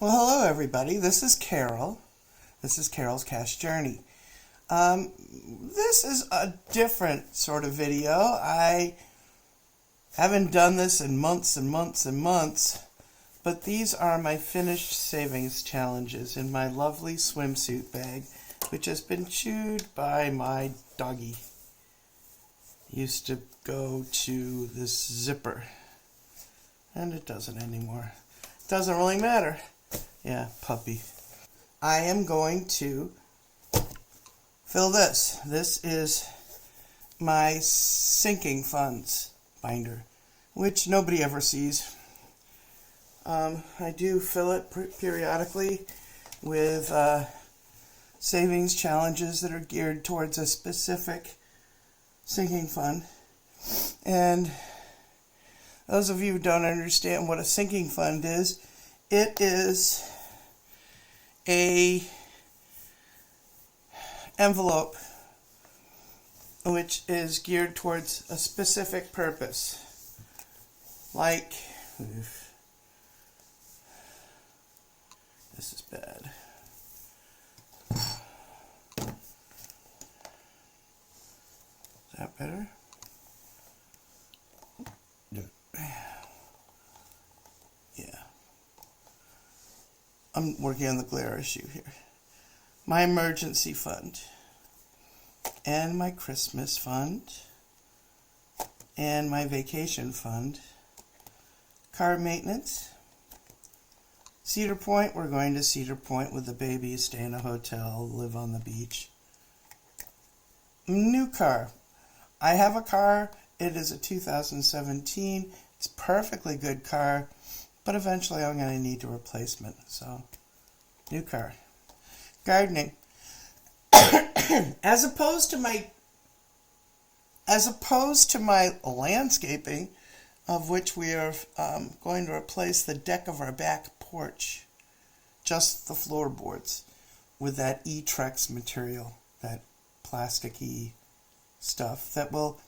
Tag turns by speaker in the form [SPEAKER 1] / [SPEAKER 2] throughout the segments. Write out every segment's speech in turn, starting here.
[SPEAKER 1] Well, hello everybody. This is Carol. This is Carol's Cash Journey. This is a different sort of video. I haven't done this in months and months and months, but these are my finished savings challenges in my lovely swimsuit bag, which has been chewed by my doggy. Used to go to this zipper, and it doesn't anymore. Doesn't really matter. Yeah, puppy. I am going to fill this. This is my sinking funds binder, which nobody ever sees. I do fill it periodically with savings challenges that are geared towards a specific sinking fund. And those of you who don't understand what a sinking fund is, it is a envelope which is geared towards a specific purpose. Like, this is bad. Is that better? Yeah. I'm working on the glare issue here. My emergency fund, and my Christmas fund, and my vacation fund, car maintenance, Cedar Point. We're going to Cedar Point with the baby, stay in a hotel, live on the beach. New car. I have a car. It is a 2017. It's a perfectly good car, but eventually I'm going to need a replacement. So, new car. Gardening. As opposed to my landscaping, of which we are going to replace the deck of our back porch, just the floorboards, with that E-Trex material, that plasticky stuff that will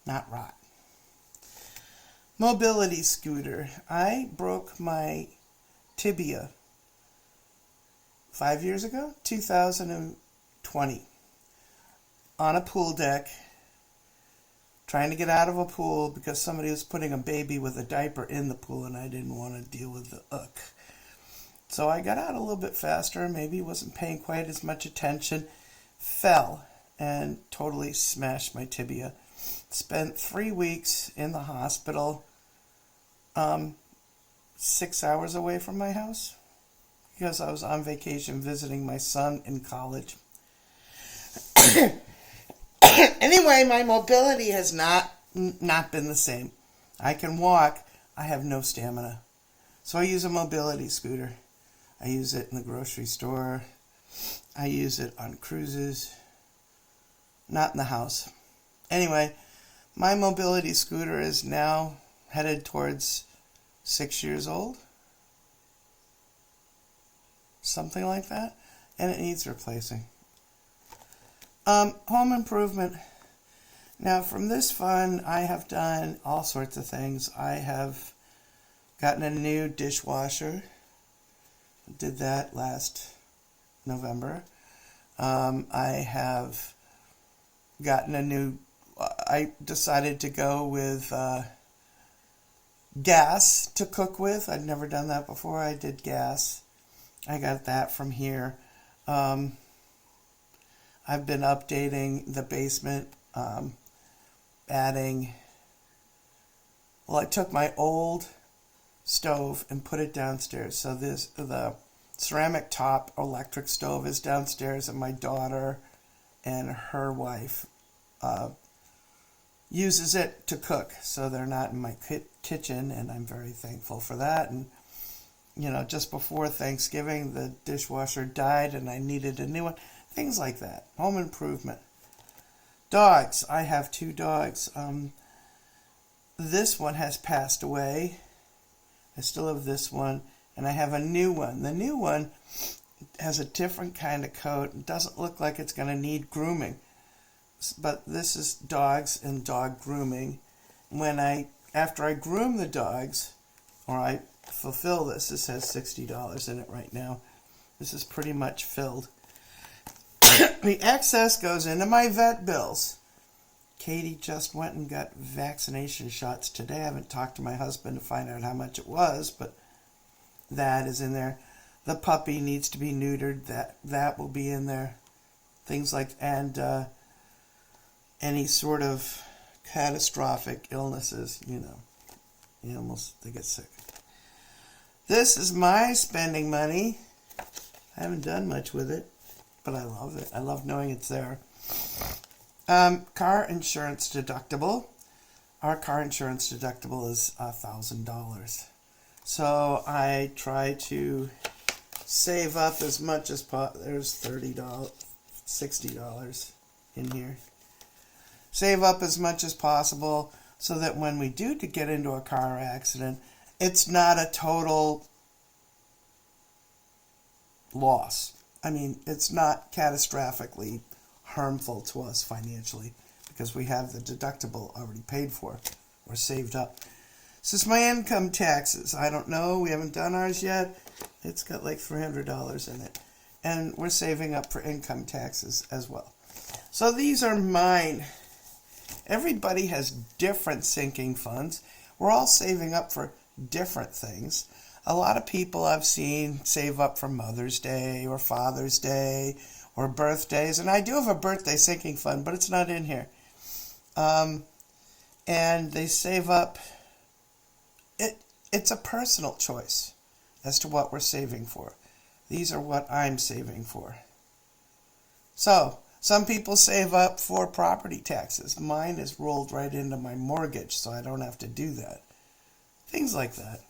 [SPEAKER 1] not rot. Mobility scooter. I broke my tibia 5 years ago, 2020, on a pool deck, trying to get out of a pool because somebody was putting a baby with a diaper in the pool and I didn't want to deal with the So I got out a little bit faster, maybe wasn't paying quite as much attention, fell and totally smashed my tibia. Spent 3 weeks in the hospital, 6 hours away from my house, because I was on vacation visiting my son in college. Anyway, my mobility has not been the same. I can walk. I have no stamina. So I use a mobility scooter. I use it in the grocery store. I use it on cruises. Not in the house. Anyway, my mobility scooter is now headed towards 6 years old. Something like that. And it needs replacing. Home improvement. Now, from this fund, I have done all sorts of things. I have gotten a new dishwasher. Did that last November. I have gotten a new... I decided to go with gas to cook with. I'd never done that before. I did gas. I got that from here. I've been updating the basement, adding... Well, I took my old stove and put it downstairs. So the ceramic top electric stove is downstairs, and my daughter and her wife uses it to cook. So they're not in my kitchen, and I'm very thankful for that. And you know, just before Thanksgiving, the dishwasher died and I needed a new one. Things like that. Home improvement. Dogs. I have 2 dogs. This one has passed away. I still have this one. And I have a new one. The new one has a different kind of coat. It doesn't look like it's going to need grooming. But this is dogs and dog grooming. After I groom the dogs, or I fulfill this. This has $60 in it right now. This is pretty much filled. The excess goes into my vet bills. Katie just went and got vaccination shots today. I haven't talked to my husband to find out how much it was, but that is in there. The puppy needs to be neutered. That will be in there. Things like, and any sort of catastrophic illnesses, animals, they get sick. This is my spending money. I haven't done much with it, but I love it. I love knowing it's there. Car insurance deductible. Our car insurance deductible is $1,000. So I try to save up as much as possible. There's $30, $60 in here. Save up as much as possible so that when we do to get into a car accident, it's not a total loss. I mean, it's not catastrophically harmful to us financially because we have the deductible already paid for or saved up. This is my income taxes. I don't know. We haven't done ours yet. It's got like $300 in it. And we're saving up for income taxes as well. So these are mine. Everybody has different sinking funds. We're all saving up for different things. A lot of people I've seen save up for Mother's Day or Father's Day or birthdays. And I do have a birthday sinking fund, but it's not in here. And they save up. It's a personal choice as to what we're saving for. These are what I'm saving for. So, some people save up for property taxes. Mine is rolled right into my mortgage, so I don't have to do that. Things like that.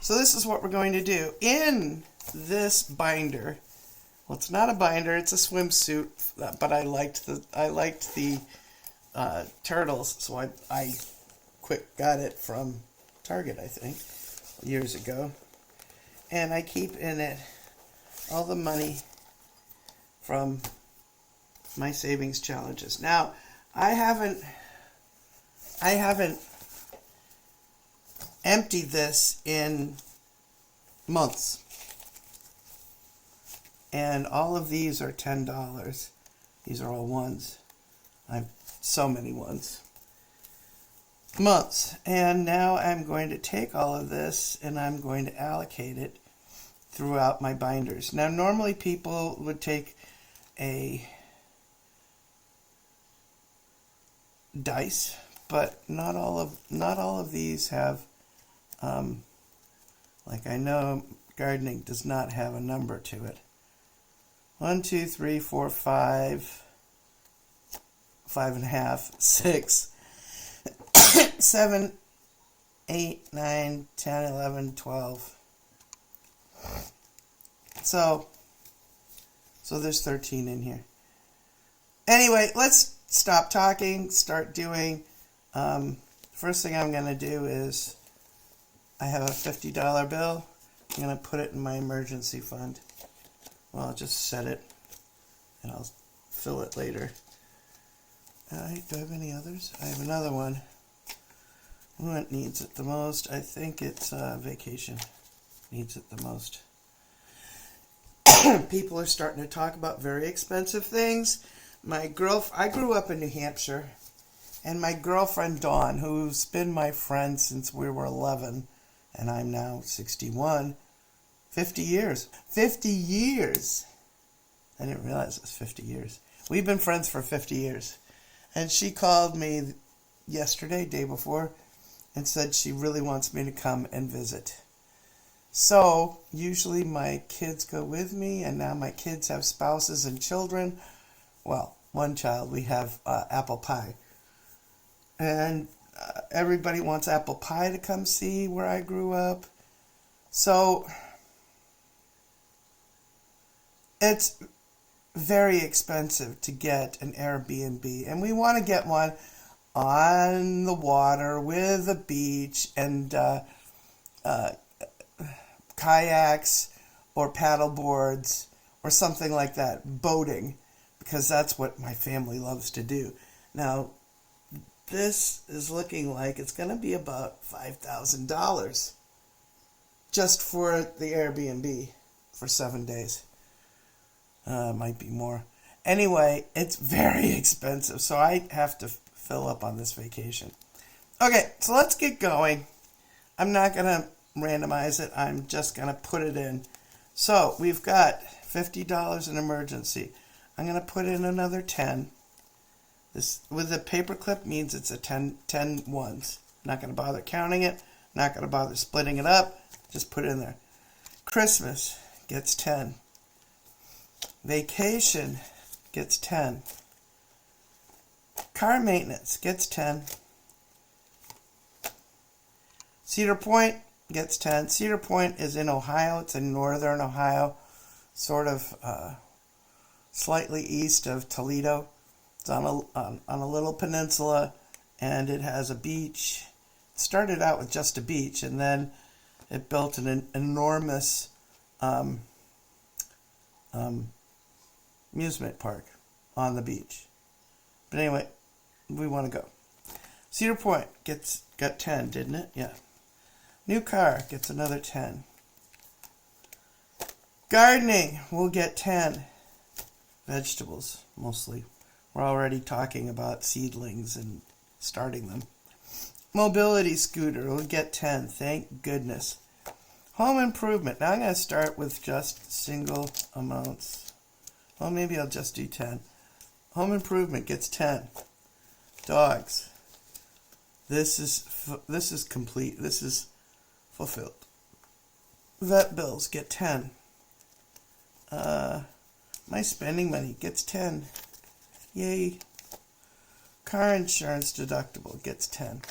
[SPEAKER 1] So this is what we're going to do. In this binder, well, it's not a binder, it's a swimsuit, but I liked the turtles, so I got it from Target, I think, years ago. And I keep in it all the money from my savings challenges. Now, I haven't emptied this in months. And all of these are $10. These are all ones. I have so many ones. Months. And now I'm going to take all of this and I'm going to allocate it throughout my binders. Now, normally people would take a dice, but not all of these have, like I know gardening does not have a number to it. 1, 2, 3, 4, 5, 5.5, 6, 7, 8, 9, 10, 11, 12. So there's 13 in here. Anyway, let's stop talking, start doing. First thing I'm going to do is I have a $50 bill. I'm going to put it in my emergency fund. Well, I'll just set it and I'll fill it later. Do I have any others? I have another one. What needs it the most? I think it's vacation needs it the most. People are starting to talk about very expensive things. I grew up in New Hampshire, and my girlfriend Dawn, who's been my friend since we were 11, and I'm now 61, 50 years. 50 years! I didn't realize it was 50 years. We've been friends for 50 years. And she called me yesterday, day before, and said she really wants me to come and visit. So, usually my kids go with me, and now my kids have spouses and children. Well, one child, we have apple pie. And everybody wants apple pie to come see where I grew up. So, it's very expensive to get an Airbnb. And we want to get one on the water with a beach and kayaks or paddle boards or something like that, boating, because that's what my family loves to do. Now, this is looking like it's going to be about $5,000. just for the Airbnb for 7 days. Might be more. Anyway, it's very expensive, so I have to fill up on this vacation. Okay, so let's get going. I'm not going to randomize it. I'm just going to put it in. So we've got $50 in emergency. I'm going to put in another 10. This with a paperclip means it's a 10 ones. Not going to bother counting it. Not going to bother splitting it up. Just put it in there. Christmas gets 10. Vacation gets 10. Car maintenance gets 10. Cedar Point gets 10. Cedar Point is in Ohio. It's in northern Ohio, sort of slightly east of Toledo. It's on a little peninsula, and it has a beach. It started out with just a beach, and then it built an enormous amusement park on the beach. But anyway, we want to go. Cedar Point got 10, didn't it? Yeah. New car gets another 10. Gardening will get 10. Vegetables, mostly. We're already talking about seedlings and starting them. Mobility scooter will get 10. Thank goodness. Home improvement. Now I'm going to start with just single amounts. Well, maybe I'll just do 10. Home improvement gets 10. Dogs. This is complete. This is fulfilled. Vet bills get 10. My spending money gets 10. Yay. Car insurance deductible gets 10.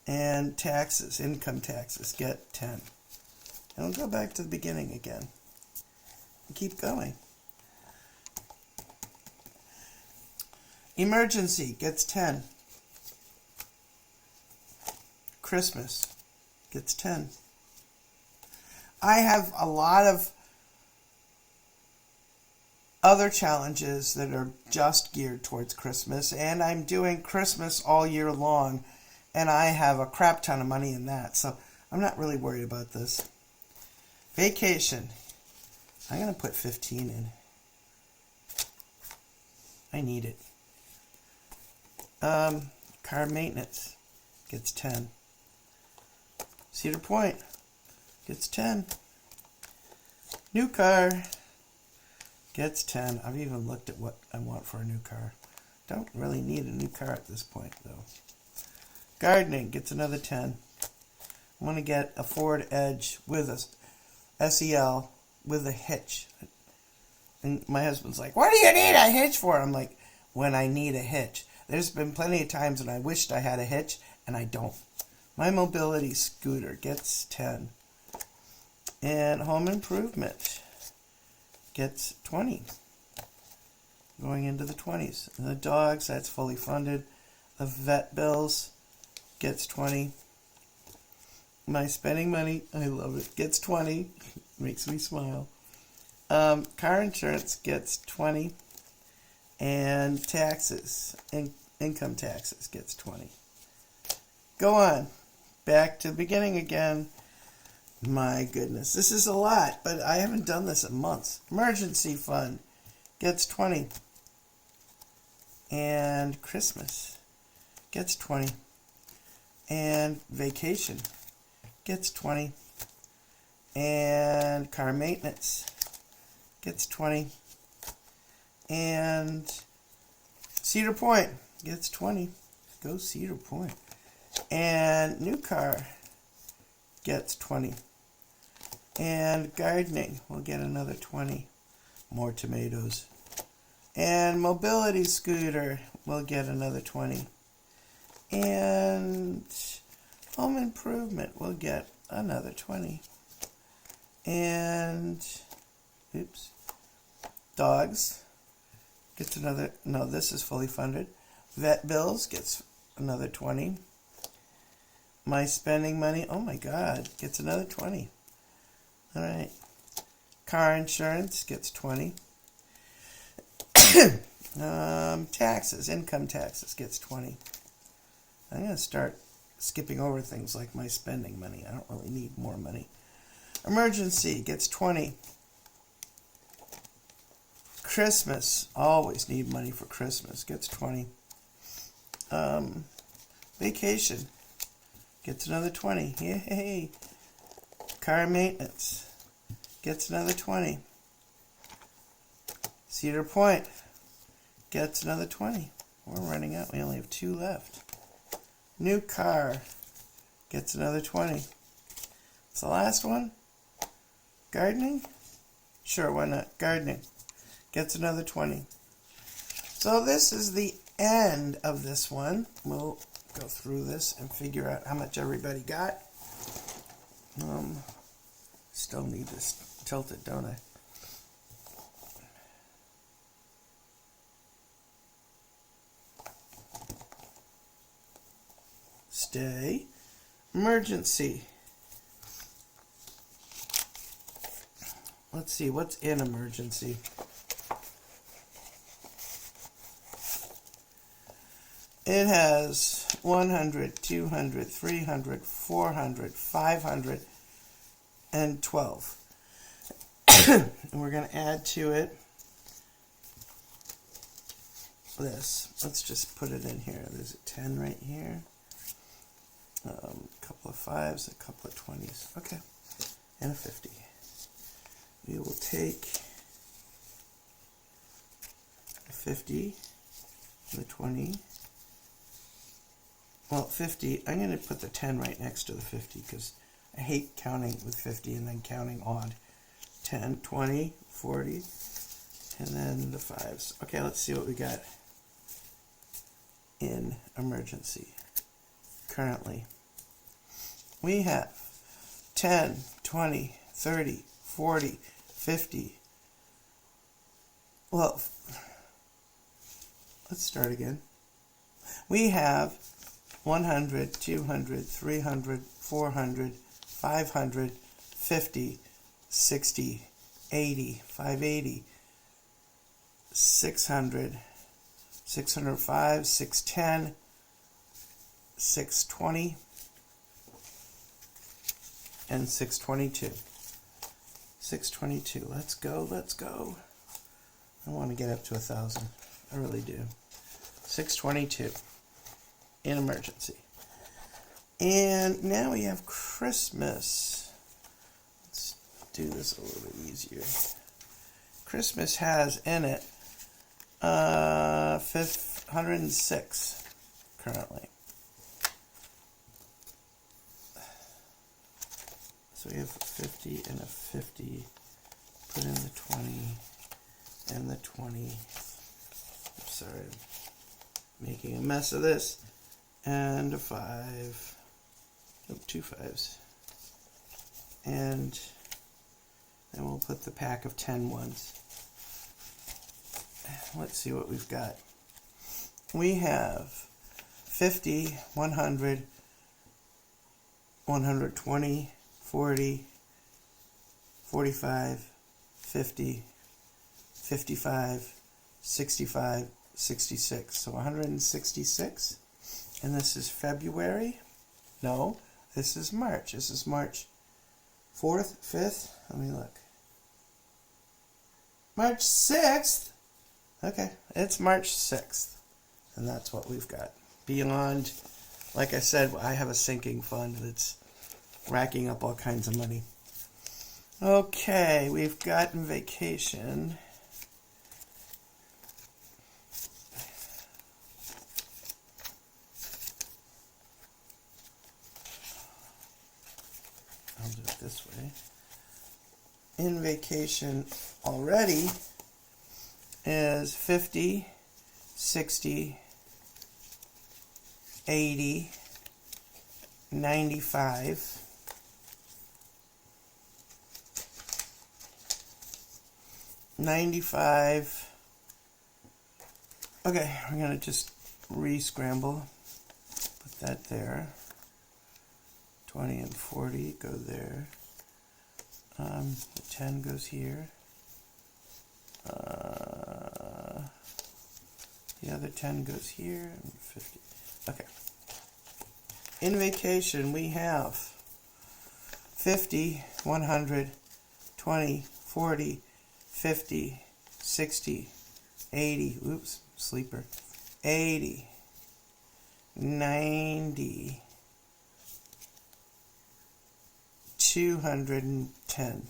[SPEAKER 1] And taxes, income taxes, get 10. And we'll go back to the beginning again. And keep going. Emergency gets 10. Christmas gets 10. I have a lot of other challenges that are just geared towards Christmas, and I'm doing Christmas all year long, and I have a crap ton of money in that, so I'm not really worried about this. Vacation. I'm going to put 15 in. I need it. Car maintenance gets 10. Cedar Point gets 10. New car gets 10. I've even looked at what I want for a new car. Don't really need a new car at this point, though. Gardening gets another 10. I want to get a Ford Edge with a SEL with a hitch. And my husband's like, what do you need a hitch for? I'm like, when I need a hitch. There's been plenty of times when I wished I had a hitch, and I don't. My mobility scooter gets 10. And home improvement gets 20. Going into the 20s. And the dogs, that's fully funded. The vet bills gets 20. My spending money, I love it, gets 20. Makes me smile. Car insurance gets 20. And taxes, income taxes gets 20. Go on. Back to the beginning again. My goodness, this is a lot, but I haven't done this in months. Emergency fund gets 20. And Christmas gets 20. And vacation gets 20. And car maintenance gets 20. And Cedar Point gets 20. Go Cedar Point. And new car gets 20. And gardening will get another 20. More tomatoes. And mobility scooter will get another 20. And home improvement will get another 20. And dogs gets another, no, this is fully funded. Vet bills gets another 20. My spending money, oh my God, gets another 20. All right. Car insurance gets 20. Taxes, income taxes gets 20. I'm going to start skipping over things like my spending money. I don't really need more money. Emergency gets 20. Christmas, always need money for Christmas, gets 20. Vacation gets another 20. Yay! Car maintenance gets another 20. Cedar Point gets another 20. We're running out. We only have 2 left. New car gets another 20. It's the last one. Gardening? Sure, why not? Gardening gets another 20. So this is the end of this one. We'll go through this and figure out how much everybody got. Still need this tilted, don't I? Stay. Emergency. Let's see, what's in emergency? It has 100, 200, 300, 400, 500, and 12. And we're going to add to it this. Let's just put it in here. There's a 10 right here. A couple of 5s, a couple of 20s. Okay. And a 50. We will take the 50, the 20. Well, 50, I'm going to put the 10 right next to the 50 because I hate counting with 50 and then counting odd. 10, 20, 40, and then the 5s. Okay, let's see what we got in emergency. Currently, we have 10, 20, 30, 40, 50. Well, let's start again. We have 100, 200, 300, 400, 500, 50, 60, 80, 580, 600, 605, 610, 620, and 622. 622. Let's go, let's go. I want to get up to 1,000. I really do. 622 in emergency. And now we have Christmas. Let's do this a little bit easier. Christmas has in it 106 currently. So we have 50 and a 50. Put in the 20 and the 20. I'm sorry, I'm making a mess of this. And a 5. Nope, 2 5s. And then we'll put the pack of 10 ones. Let's see what we've got. We have 50, 100, 120, 40, 45, 50, 55, 65, 66. So 166. And this is February? No, this is March. This is March 4th, 5th. Let me look. March 6th? Okay, it's March 6th. And that's what we've got. Beyond, like I said, I have a sinking fund that's racking up all kinds of money. Okay, we've gotten vacation. I'll do it this way. In vacation already is 50, 60, 80, 95, 95. Okay, we're going to just re-scramble. Put that there. 20 and 40 go there. The 10 goes here. The other 10 goes here. And 50. Okay. in vacation we have 50, 100, 20, 40, 50, 60, 80, oops, sleeper, 80, 90, 210.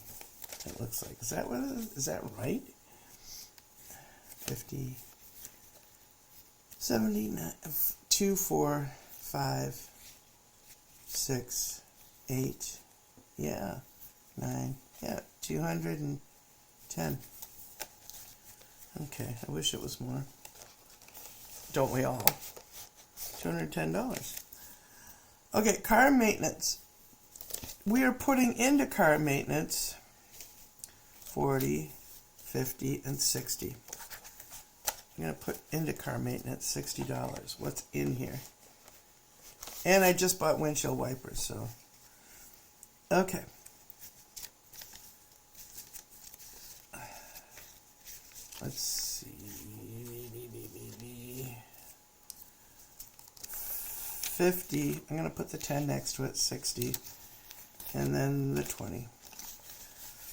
[SPEAKER 1] It looks like. Is that what it is? Is that right? 50, 79, 2, 4, 5, 6, 8, yeah, 9, yeah, 210. Okay, I wish it was more. Don't we all? $210. Okay, car maintenance. We are putting into car maintenance 40, 50, and 60. I'm going to put into car maintenance $60. What's in here? And I just bought windshield wipers, so. Okay. Let's see. 50. I'm going to put the 10 next to it, 60. And then the 20.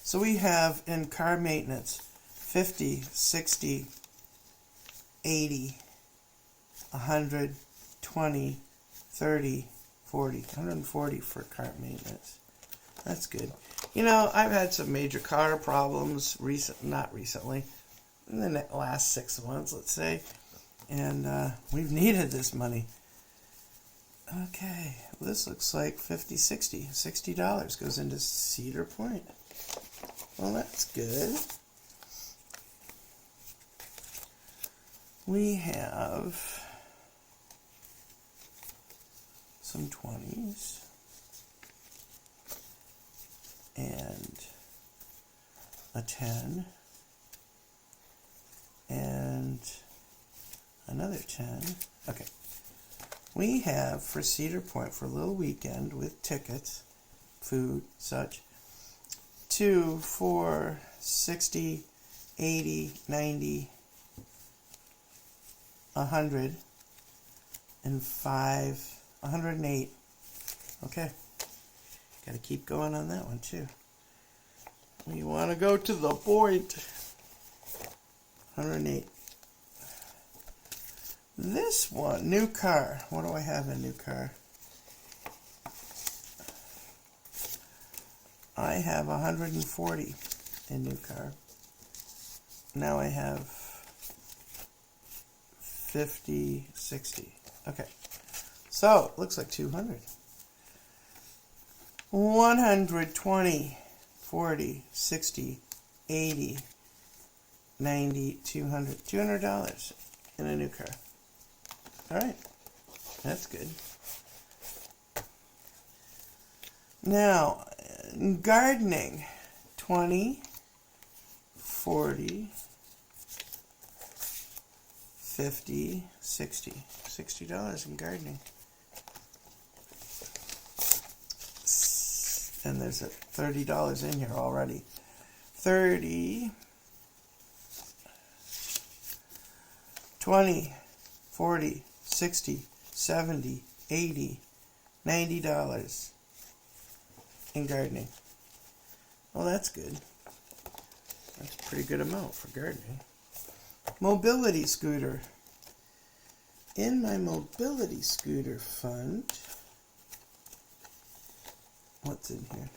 [SPEAKER 1] So we have in car maintenance 50, 60, 80, 100, 20, 30, 40. 140 for car maintenance. That's good. You know, I've had some major car problems not recently, in the last 6 months, let's say, and we've needed this money. Okay, well, this looks like 50, 60. $60 goes into Cedar Point. Well, that's good. We have some 20s and a 10 and another 10. Okay. We have for Cedar Point for a little weekend with tickets, food, such, 2, 4, 60, 80, 90, 100, and 5, 108. Okay. Got to keep going on that one too. We want to go to the point. 108. This one, new car. What do I have in new car? I have 140 in new car. Now I have 50, 60. Okay. So, looks like 200. 120, 40, 60, 80, 90, 200. $200 in a new car. All right, that's good. Now, gardening, 20, 40, 50, 60. $60 in gardening. And there's a $30 in here already. 30, 20, 40, 60, 70, 80, $90 in gardening. Well, that's good. That's a pretty good amount for gardening. Mobility scooter. In my mobility scooter fund, what's in here?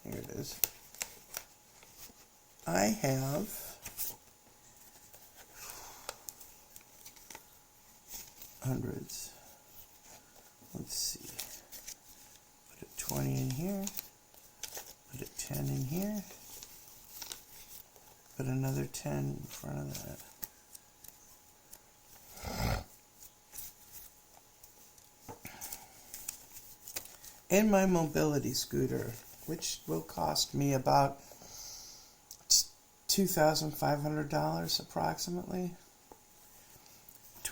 [SPEAKER 1] Here it is. I have hundreds. Let's see. Put a 20 in here. Put a 10 in here. Put another 10 in front of that. In my mobility scooter, which will cost me about $2,500 approximately.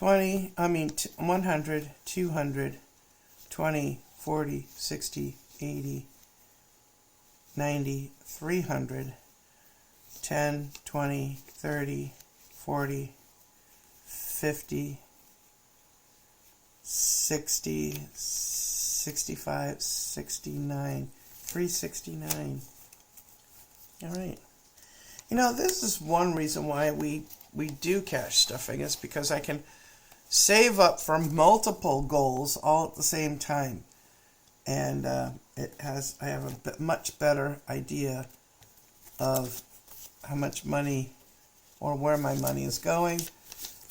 [SPEAKER 1] 100, 200, 20, 40, 60, 80, 90, 300, 10, 20, 30, 40, 50, 60, 65, 69, 369. All right. You know, this is one reason why we do cash stuffing, is because I can save up for multiple goals all at the same time. And I have a much better idea of how much money, or where my money is going,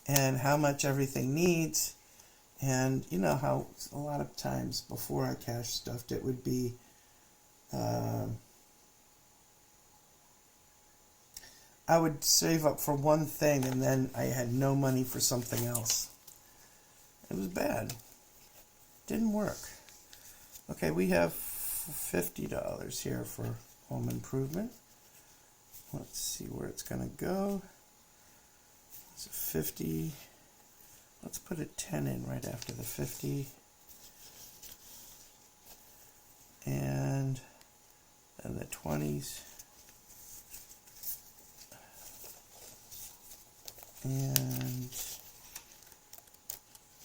[SPEAKER 1] and how much everything needs. And you know how a lot of times before I cash stuffed, it would be I would save up for one thing and then I had no money for something else. It was bad. Didn't work. Okay, we have $50 here for home improvement. Let's see where it's going to go. It's a 50. Let's put a 10 in right after the 50. And the 20s. And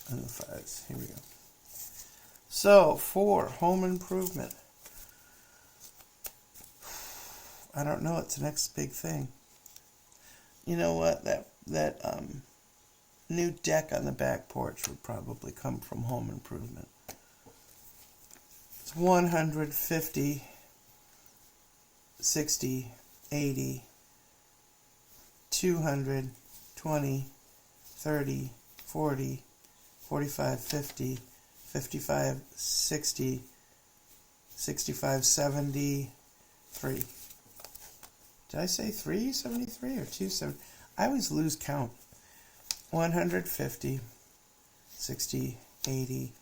[SPEAKER 1] the 5s. Here we go. So, for home improvement, I don't know, it's the next big thing. You know what? That new deck on the back porch would probably come from home improvement. It's 150, 60, 80, 200, 20, 30, 40, 45, 50, 55, 60, 65, 73. Did I say 373 or 270? I always lose count. 150, 60, 80,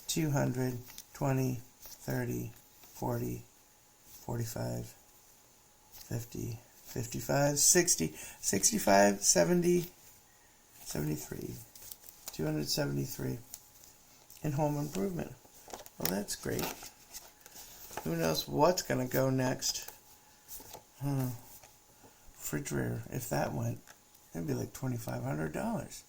[SPEAKER 1] 200, 20, 30, 40, 45, 50, 55, 60, 65, 70, 73. 273 in home improvement. Well, that's great. Who knows what's going to go next? Refrigerator, if that went, it'd be like $2,500.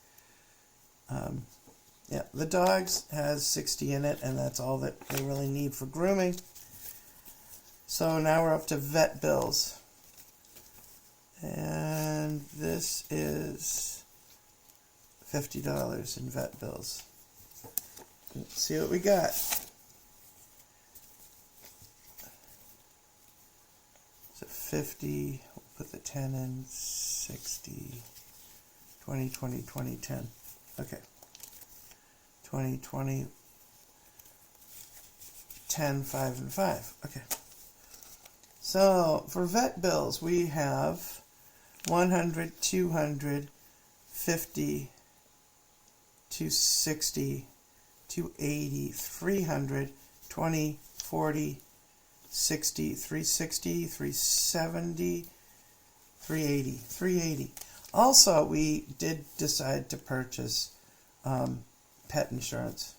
[SPEAKER 1] Yeah, the dogs has 60 in it, and that's all that they really need for grooming. So now we're up to vet bills. And this is $50 in vet bills. Let's see what we got. So 50, we'll put the 10 in, 60, 20, 20, 20, 10. Okay. 20, 20, 10, 5, and 5. Okay. So for vet bills, we have 100, 200, 50, 260, 280, 300, 20, 40, 60, 360, 370, 380, 380. Also, we did decide to purchase pet insurance.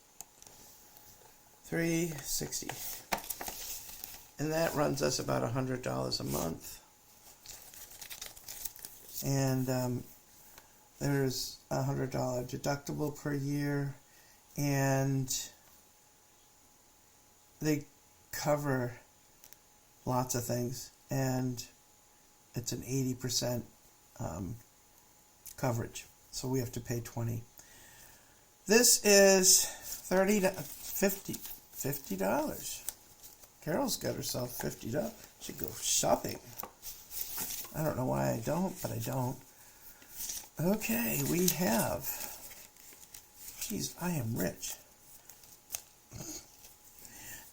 [SPEAKER 1] 360. And that runs us about $100 a month. And there's a $100 deductible per year, and they cover lots of things, and it's an 80% coverage, so we have to pay $20. This is $50. Carol's got herself $50. She go shopping. I don't know why I don't, but I don't. Okay, we have, geez, I am rich.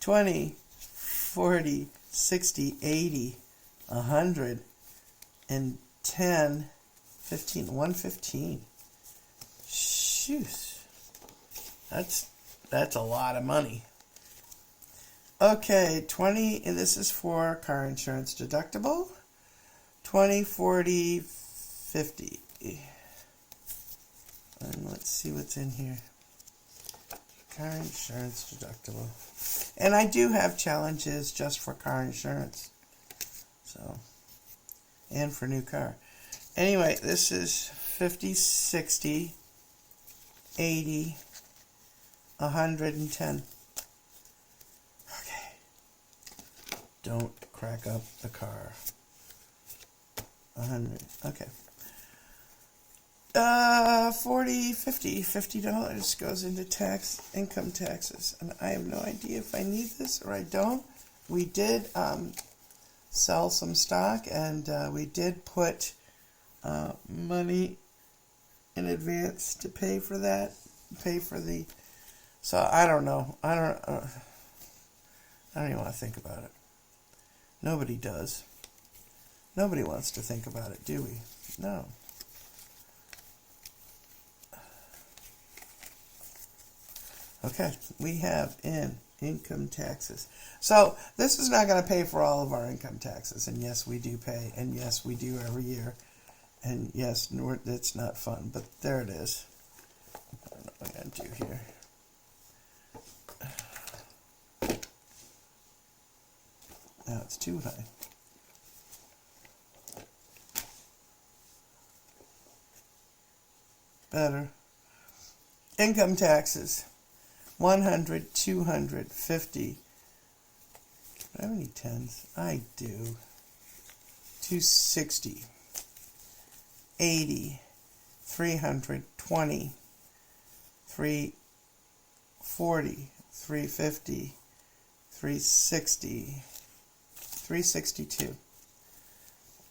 [SPEAKER 1] 20, 40, 60, 80, 100, and 10, 15, 115. Shoot. That's a lot of money. Okay, 20, and this is for car insurance deductible. 20, 40, 50. And let's see what's in here. Car insurance deductible. And I do have challenges just for car insurance. So, and for new car. Anyway, this is 50, 60, 80, 110. Don't crack up the car. 100. Okay. 50 $50 goes into income taxes, and I have no idea if I need this or I don't. We did sell some stock, and we did put money in advance to pay for that, so I don't know. I don't even want to think about it. Nobody does. Nobody wants to think about it, do we? No. Okay, we have income taxes. So this is not going to pay for all of our income taxes, and yes, we do pay, and yes, we do every year, and yes, it's not fun, but there it is. I don't know what I'm going to do here. Now it's too high. Better. Income taxes. 100, 200, 50. Do I have any tens? I do. 260. 80. 320. 340. 350. 360. 362.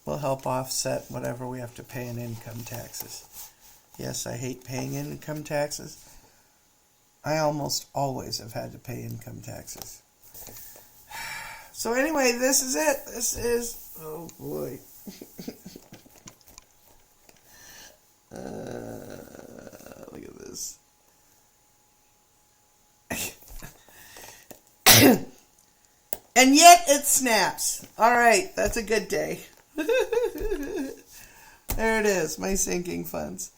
[SPEAKER 1] Will help offset whatever we have to pay in income taxes. Yes, I hate paying income taxes. I almost always have had to pay income taxes. So anyway, this is it. This is, oh boy. Look at this. And yet it snaps. All right, that's a good day. There it is, my sinking funds.